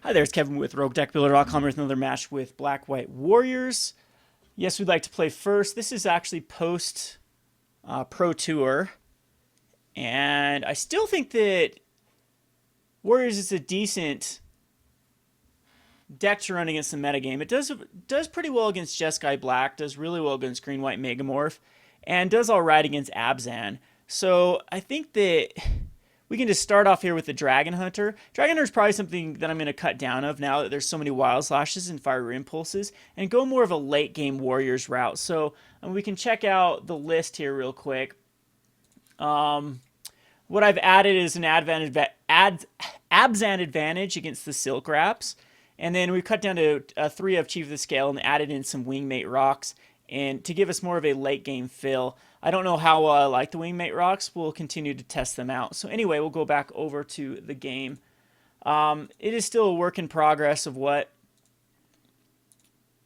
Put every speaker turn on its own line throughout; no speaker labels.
Hi there, it's Kevin with RogueDeckBuilder.com with another match with Black-White Warriors. Yes, we'd like to play first. This is actually post Pro Tour. And I still think that Warriors is a decent deck to run against the metagame. It does pretty well against Jeskai Black, does really well against Green-White Megamorph, and does alright against Abzan. So I think that we can just start off here with the Dragon Hunter. Dragon Hunter is probably something that I'm going to cut down of now that there's so many Wild Slashes and Fiery Impulses, and go more of a late game Warriors route. So we can check out the list here real quick. What I've added is an Abzan Advantage against the Silk Wraps. And then we cut down to 3 of Chief of the Scale and added in some Wingmate Rocs and to give us more of a late game fill. I don't know how I like the Wingmate Rocs. We'll continue to test them out. So anyway, we'll go back over to the game. It is still a work in progress of what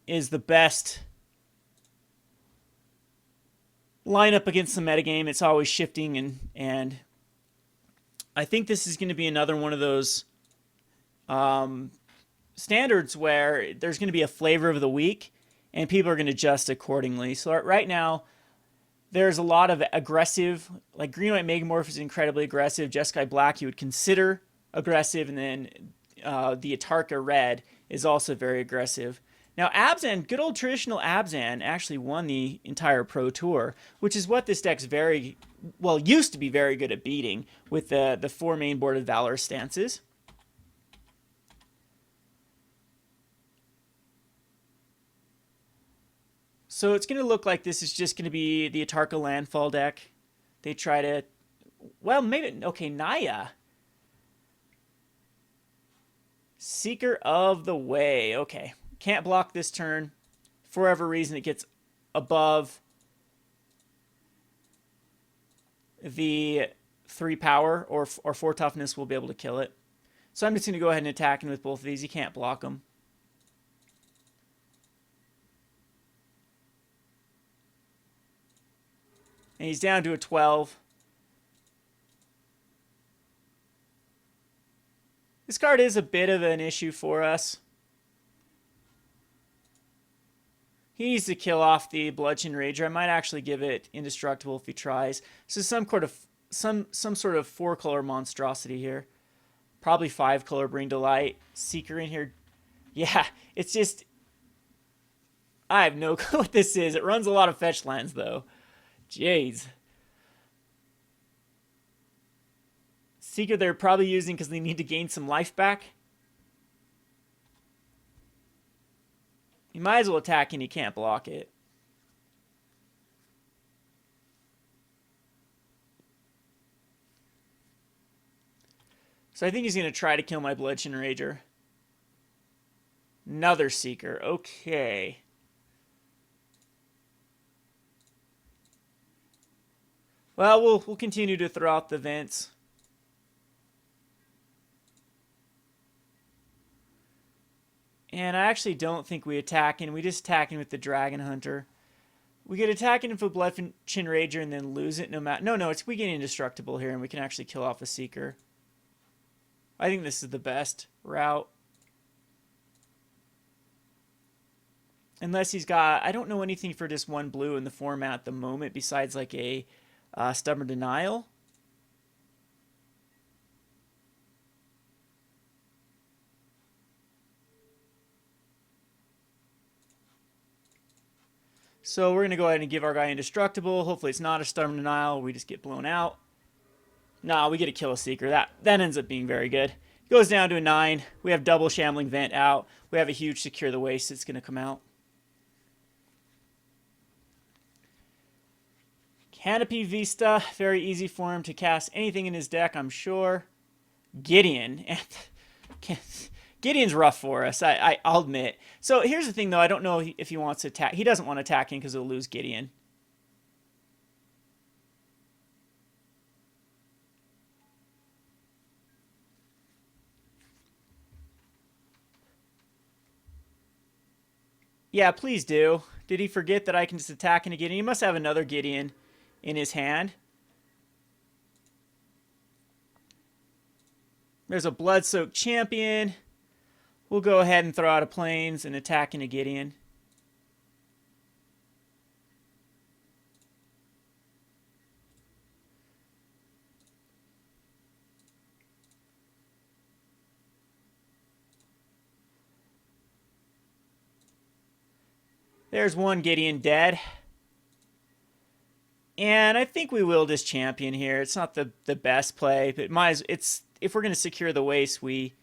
is the best lineup against the metagame. It's always shifting, and I think this is going to be another one of those standards where there's going to be a flavor of the week and people are going to adjust accordingly. So right now, there's a lot of aggressive, like Green-White Megamorph is incredibly aggressive. Jeskai Black you would consider aggressive, and then the Atarka Red is also very aggressive. Now Abzan, good old traditional Abzan, actually won the entire Pro Tour, which is what this deck's used to be very good at beating with the 4 main boarded Valorous Stances. So it's going to look like this is just going to be the Atarka Landfall deck. They try to, well, maybe, okay, Naya. Seeker of the Way, okay. Can't block this turn. For whatever reason, it gets above the 3 power or 4 toughness, we'll be able to kill it. So I'm just going to go ahead and attack him with both of these. You can't block them. And he's down to a 12. This card is a bit of an issue for us. He needs to kill off the Bludgeon Rager. I might actually give it indestructible if he tries. So some sort of 4-color monstrosity here. Probably 5-color Bring Delight. Seeker in here. Yeah, it's just, I have no clue what this is. It runs a lot of fetch lands though. Jeez. Seeker they're probably using because they need to gain some life back. You might as well attack and you can't block it. So I think he's going to try to kill my Bludgeon Rager. Another Seeker. Okay. Well, we'll continue to throw out the vents. And I actually don't think we attack in. We just attack in with the Dragon Hunter. We could attack in with a Bludgeon Rager and then lose it no matter. No, we get indestructible here and we can actually kill off a Seeker. I think this is the best route. Unless he's got, I don't know anything for just 1 blue in the format at the moment besides like a Stubborn Denial. So we're going to go ahead and give our guy indestructible. Hopefully it's not a Stubborn Denial. We just get blown out. Nah, we get to kill a Seeker. That ends up being very good. It goes down to a 9. We have double Shambling Vent out. We have a huge Secure the Waste that's going to come out. Canopy Vista, very easy for him to cast anything in his deck, I'm sure. Gideon. Gideon's rough for us, I'll admit. So here's the thing, though. I don't know if he wants to attack. He doesn't want to attack in because he'll lose Gideon. Yeah, please do. Did he forget that I can just attack into Gideon? He must have another Gideon in his hand. There's a Bloodsoaked Champion. We'll go ahead and throw out a Plains and attack into Gideon. There's one Gideon dead. And I think we will just champion here. It's not the best play, but if we're going to secure the waste, we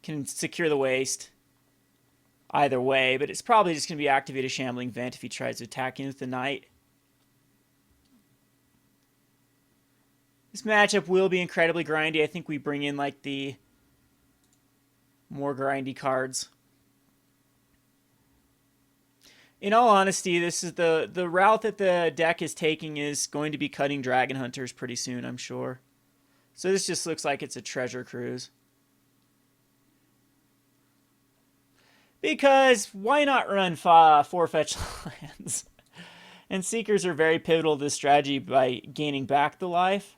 can secure the waste either way, but it's probably just going to be activate a Shambling Vent if he tries to attack in with the Knight. This matchup will be incredibly grindy. I think we bring in like the more grindy cards. In all honesty, this is the route that the deck is taking is going to be cutting Dragon Hunters pretty soon, I'm sure. So this just looks like it's a treasure cruise. Because why not run 4 fetch lands? And Seekers are very pivotal to this strategy by gaining back the life.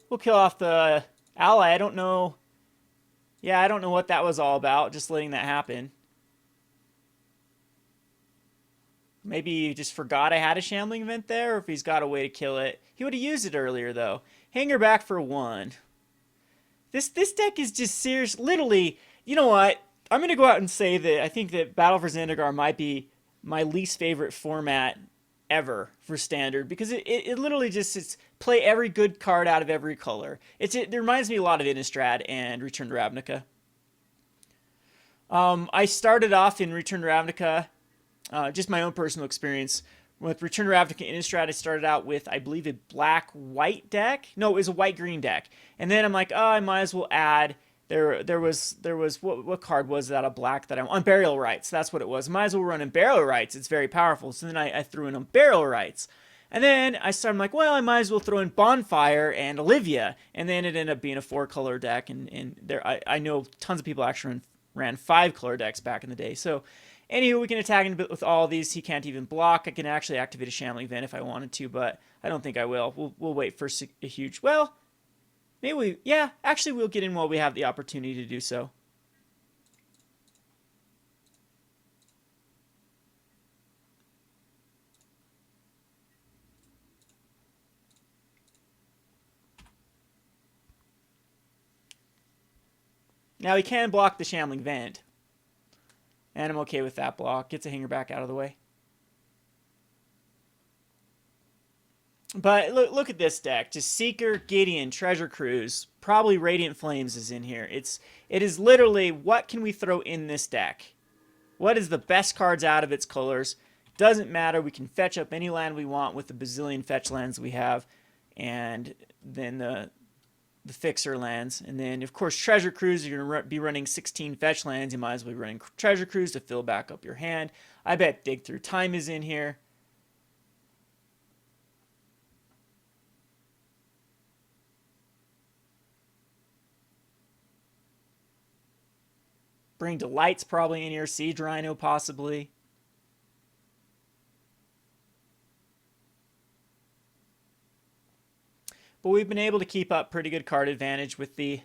We'll kill off the ally. I don't know. Yeah, I don't know what that was all about, just letting that happen. Maybe he just forgot I had a Shambling Vent there, or if he's got a way to kill it. He would have used it earlier, though. Hang her back for 1. This deck is just serious. Literally, you know what? I'm going to go out and say that I think that Battle for Zendikar might be my least favorite format ever for Standard, because it literally just is play every good card out of every color. It reminds me a lot of Innistrad and Return to Ravnica. I started off in Return to Ravnica, just my own personal experience. With Return to Ravnica and Innistrad, I started out with, I believe, a black-white deck. No, it was a white-green deck. And then I'm like, oh, I might as well add. There was what card was that, a black that I on Burial Rites. That's what it was. Might as well run in Burial Rites. It's very powerful. So then I threw in Burial Rites. And then I'm like, well, I might as well throw in Bonfire and Olivia. And then it ended up being a 4-color deck. And there I know tons of people actually ran 5-color decks back in the day. So anywho, we can attack him with all of these. He can't even block. I can actually activate a Shambling Vent if I wanted to, but I don't think I will. We'll wait for a huge... Well, maybe actually we'll get in while we have the opportunity to do so. Now he can block the Shambling Vent. And I'm okay with that block. Gets a hanger back out of the way. But look at this deck. Just Seeker, Gideon, Treasure Cruise. Probably Radiant Flames is in here. It is literally, what can we throw in this deck? What is the best cards out of its colors? Doesn't matter. We can fetch up any land we want with the bazillion fetch lands we have. And then the fixer lands. And then, of course, Treasure Cruise, you're going to be running 16 fetch lands. You might as well be running Treasure Cruise to fill back up your hand. I bet Dig Through Time is in here. Bring Delight's probably in here. Siege Rhino possibly. But we've been able to keep up pretty good card advantage with the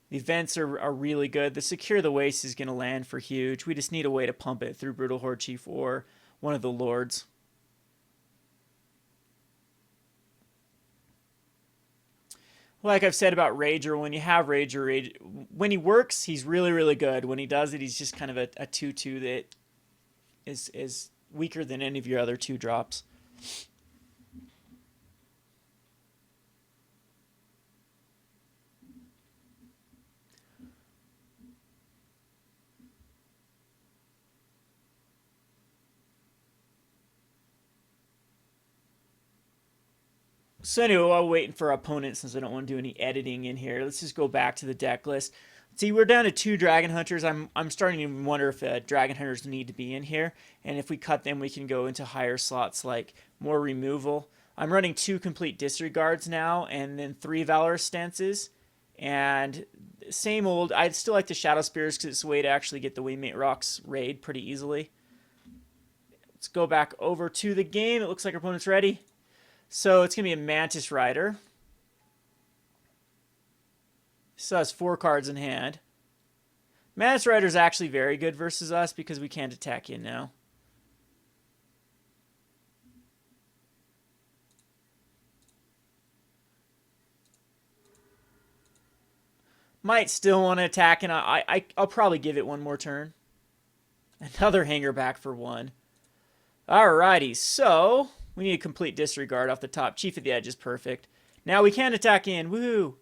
vents are really good. The Secure the Waste is going to land for huge. We just need a way to pump it through Brutal Hordechief or one of the Lords. Like I've said about Rager, when you have Rager, when he works, he's really, really good. When he does it, he's just kind of a 2-2 that is weaker than any of your other 2-drops. So anyway, while we're waiting for our opponent, since I don't want to do any editing in here, let's just go back to the deck list. See, we're down to 2 Dragon Hunters. I'm starting to wonder if Dragon Hunters need to be in here. And if we cut them, we can go into higher slots like more removal. I'm running 2 Complete Disregards now, and then 3 Valorous Stances. And same old, I'd still like the Shadowspears because it's a way to actually get the Wingmate Roc's raid pretty easily. Let's go back over to the game. It looks like our opponent's ready. So it's going to be a Mantis Rider. So has 4 cards in hand. Mantis Rider is actually very good versus us because we can't attack in now. Might still want to attack, and I'll probably give it one more turn. Another hanger back for 1. Alrighty, so we need a Complete Disregard off the top. Chief of the Edge is perfect. Now we can attack in. Woohoo!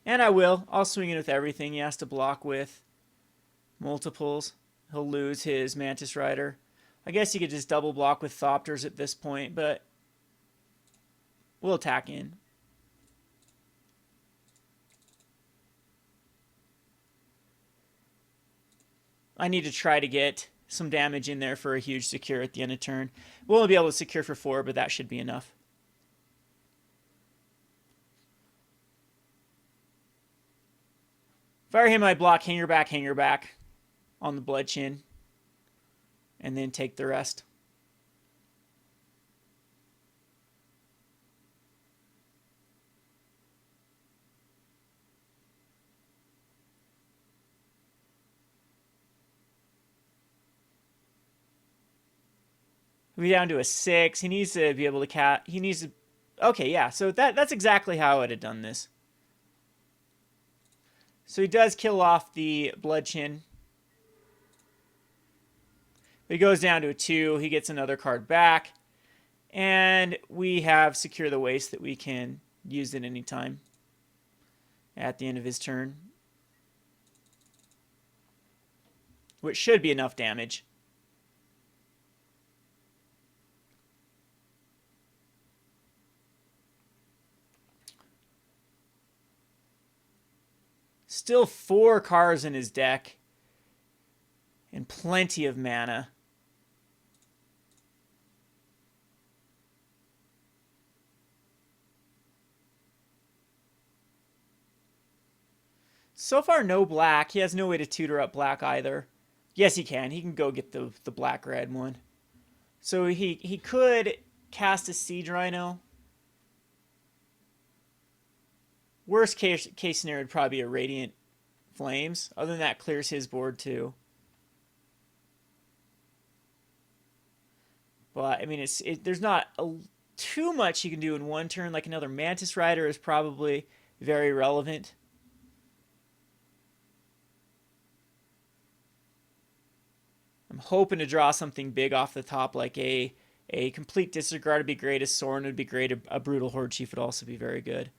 And I will. I'll swing in with everything he has to block with. Multiples. He'll lose his Mantis Rider. I guess he could just double block with Thopters at this point, but we'll attack in. I need to try to get some damage in there for a huge secure at the end of turn. We'll only be able to secure for 4, but that should be enough. Fire him, I block hanger back on the Bloodchin, and then take the rest. We're down to a 6. He needs to be able to he needs to. Okay, yeah. So that's exactly how I would have done this. So he does kill off the Bloodchin. He goes down to a 2. He gets another card back. And we have Secure the Waste that we can use at any time at the end of his turn. Which should be enough damage. Still 4 cards in his deck. And plenty of mana. So far, no black. He has no way to tutor up black either. Yes, he can. He can go get the black-red one. So he could cast a Siege Rhino. Worst case scenario would probably be a Radiant Flames. Other than that, clears his board too. But, I mean, there's not too much you can do in one turn. Like another Mantis Rider is probably very relevant. I'm hoping to draw something big off the top, like a Complete Disregard would be great, a Sorin would be great, a Brutal Hordechief would also be very good.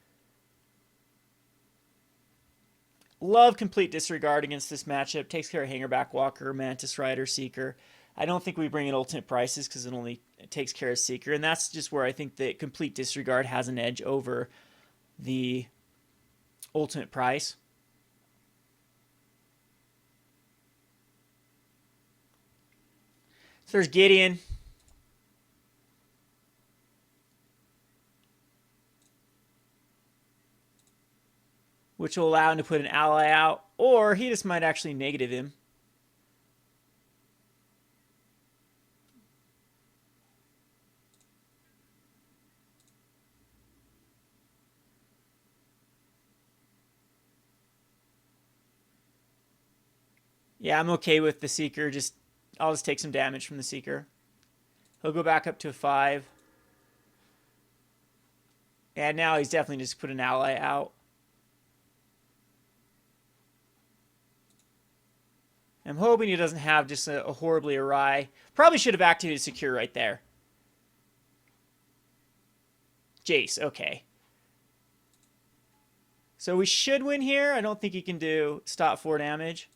Love Complete Disregard against this matchup. Takes care of Hangerback Walker, Mantis Rider, Seeker. I don't think we bring in ultimate prices because it only takes care of Seeker, and that's just where I think that Complete Disregard has an edge over the ultimate price. So there's Gideon. Which will allow him to put an ally out, or he just might actually negative him. Yeah, I'm okay with the Seeker. I'll just take some damage from the Seeker. He'll go back up to a 5. And now he's definitely just put an ally out. I'm hoping he doesn't have just a horribly awry. Probably should have activated Secure right there. Jace, okay. So we should win here. I don't think he can do stop 4 damage.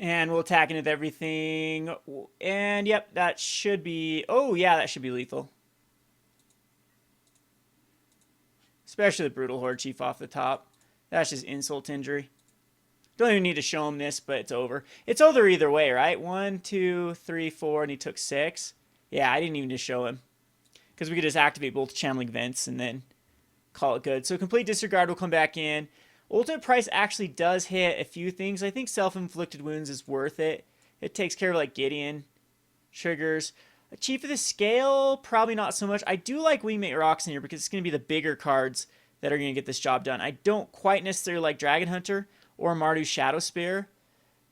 And we'll attack into everything. And yep, that should be... Oh, yeah, that should be lethal. Especially the Brutal Hordechief off the top. That's just insult injury. Don't even need to show him this, but it's over. It's over either way, right? 1, 2, 3, 4, and he took 6. Yeah, I didn't even just show him. Because we could just activate both Shambling Vents and then call it good. So Complete Disregard will come back in. Ultimate Price actually does hit a few things. I think Self-Inflicted Wounds is worth it. It takes care of like Gideon. Triggers. Chief of the Scale, probably not so much. I do like Wingmate Rocs in here because it's going to be the bigger cards that are going to get this job done. I don't quite necessarily like Dragon Hunter or Mardu Shadowspear.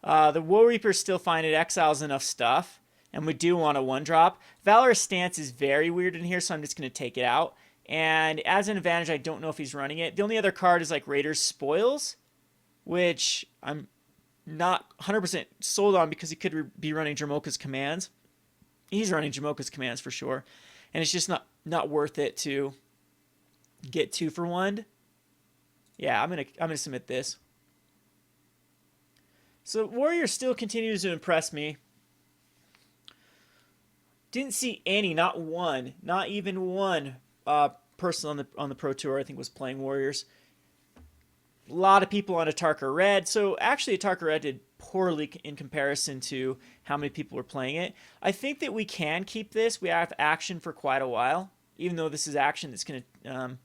The Woe-Reaper is still fine. It exiles enough stuff. And we do want a 1-drop. Valorous Stance is very weird in here, so I'm just going to take it out. And as an advantage, I don't know if he's running it. The only other card is like Raider's Spoils, which I'm not 100% sold on because he could be running Jamoka's commands. He's running Jamoka's commands for sure. And it's just not worth it to get 2 for 1. Yeah, I'm gonna submit this. So Warrior still continues to impress me. Didn't see any, not one, not even one person on the Pro Tour I think was playing Warriors. A lot of people on Atarka Red. So actually Atarka Red did poorly in comparison to how many people were playing it. I think that we can keep this. We have action for quite a while, even though this is action that's going to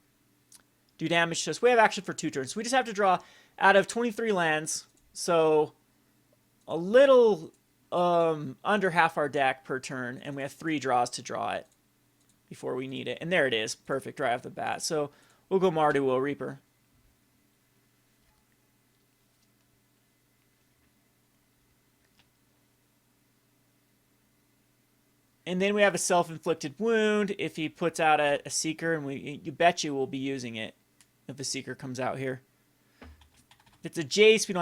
do damage to us. We have action for 2 turns. So we just have to draw out of 23 lands. So a little under half our deck per turn, and we have 3 draws to draw it before we need it. And there it is. Perfect right off the bat. So we'll go Mardu Woe-Reaper. And then we have a Self-Inflicted Wound if he puts out a Seeker, and you bet you we'll be using it if the Seeker comes out here. If it's a Jace, we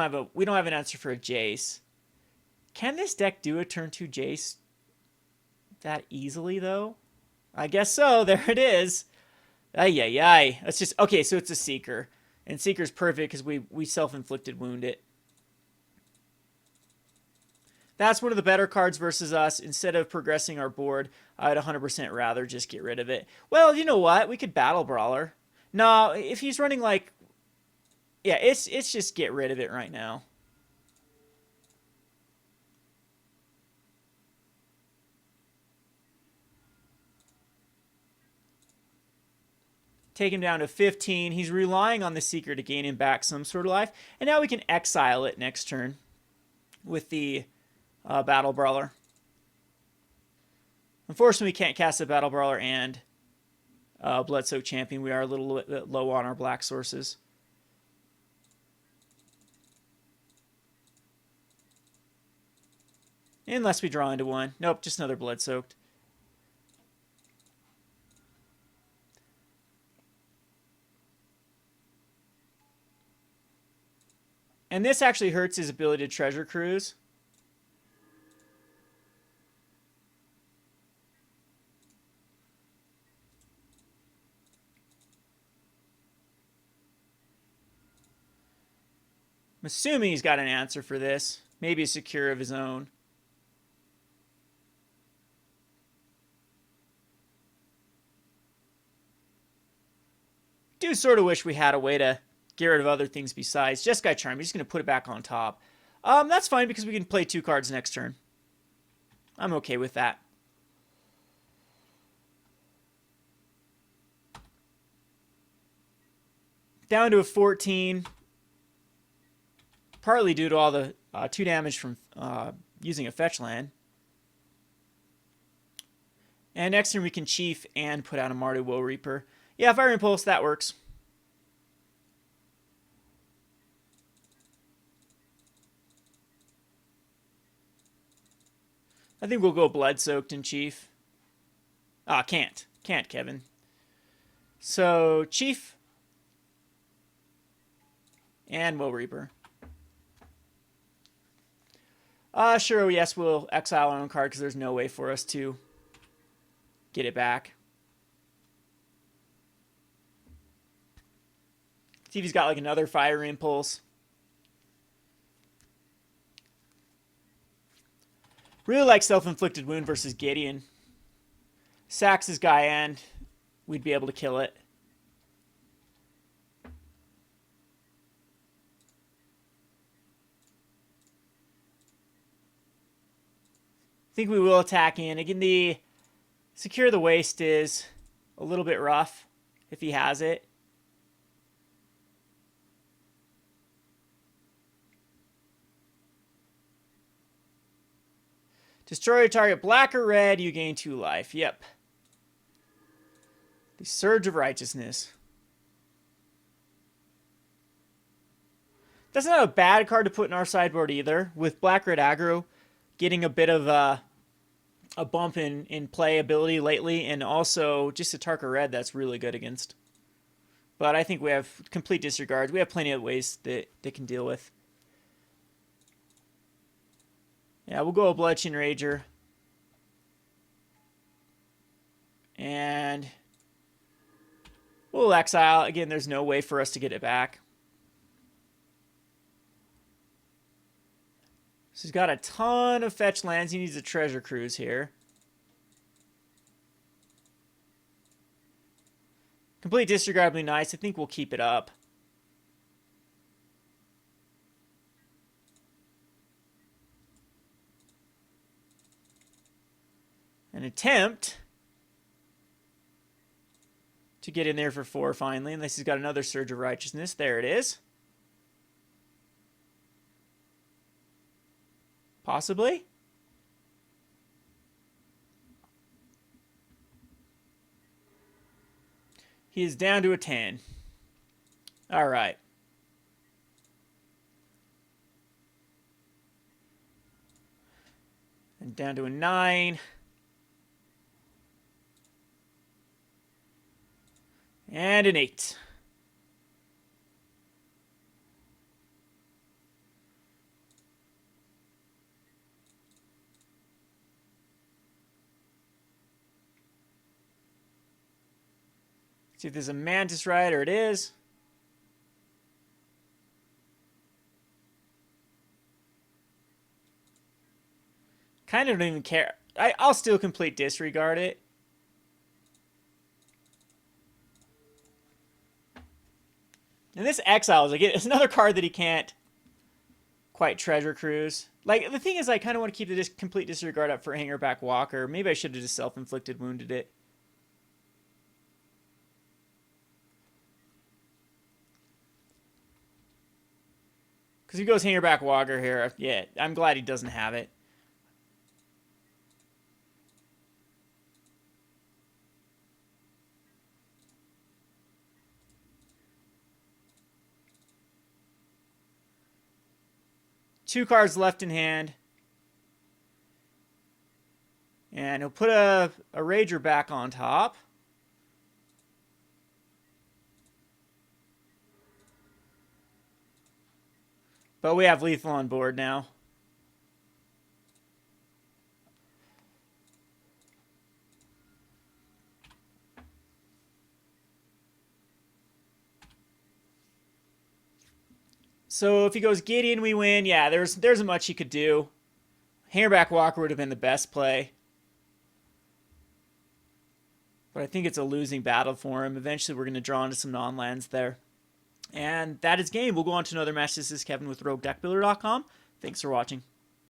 don't have an answer for a Jace. Can this deck do a turn 2 Jace that easily, though? I guess so. There it is. Ay, ay, ay. It's just... Okay, so it's a Seeker. And Seeker's perfect because we Self-Inflicted Wound it. That's one of the better cards versus us. Instead of progressing our board, I'd 100% rather just get rid of it. Well, you know what? We could Battle Brawler. No, if he's running like... Yeah, it's just get rid of it right now. Take him down to 15. He's relying on the Seeker to gain him back some sort of life. And now we can exile it next turn with the Battle Brawler. Unfortunately, we can't cast a Battle Brawler and Bloodsoaked Champion. We are a little bit low on our black sources. Unless we draw into one. Nope, just another Bloodsoaked. And this actually hurts his ability to Treasure Cruise. I'm assuming he's got an answer for this. Maybe a Secure of his own. Do sort of wish we had a way to get rid of other things besides Jeskai Charm. He's just going to put it back on top. That's fine because we can play 2 cards next turn. I'm okay with that. Down to a 14. Partly due to all the 2 damage from using a fetch land. And next turn we can Chief and put out a Mardu Woe-Reaper. Yeah, Fire Impulse, that works. I think we'll go Bloodsoaked in Chief. Can't. Can't, Kevin. So, Chief. And Woe-Reaper. Sure, yes, we'll exile our own card because there's no way for us to get it back. See if he's got like another Fire Impulse. Really like Self-Inflicted Wound versus Gideon. Sacks his guy and we'd be able to kill it. I think we will attack in. Again, the Secure the Waste is a little bit rough if he has it. Destroy a target black or red, you gain 2 life. Yep. The Surge of Righteousness. That's not a bad card to put in our sideboard either. With black-red aggro getting a bit of a bump in playability lately, and also just a Tarka red that's really good against. But I think we have Complete Disregard. We have plenty of ways that they can deal with. Yeah, we'll go a Bloodchain Rager. And we'll exile. Again, there's no way for us to get it back. So he's got a ton of fetch lands. He needs a Treasure Cruise here. Complete Disregard would be nice. I think we'll keep it up. An attempt to get in there for 4 finally, unless he's got another Surge of Righteousness. There it is. Possibly. He is down to a 10. All right. And down to a 9. And an 8. See if there's a Mantis Rider. It is. Kind of don't even care. I'll still Complete Disregard it. And this Exiles, like, it's another card that he can't quite Treasure Cruise. Like, the thing is, I kind of want to keep the Complete Disregard up for Hangerback Walker. Maybe I should have just Self-Inflicted Wounded it. Because he goes Hangerback Walker here. Yeah, I'm glad he doesn't have it. Two cards left in hand. And he'll put a Rager back on top. But we have lethal on board now. So if he goes Gideon, we win. Yeah, there's much he could do. Hangerback Walker would have been the best play. But I think it's a losing battle for him. Eventually we're going to draw into some non-lands there. And that is game. We'll go on to another match. This is Kevin with RogueDeckBuilder.com. Thanks for watching.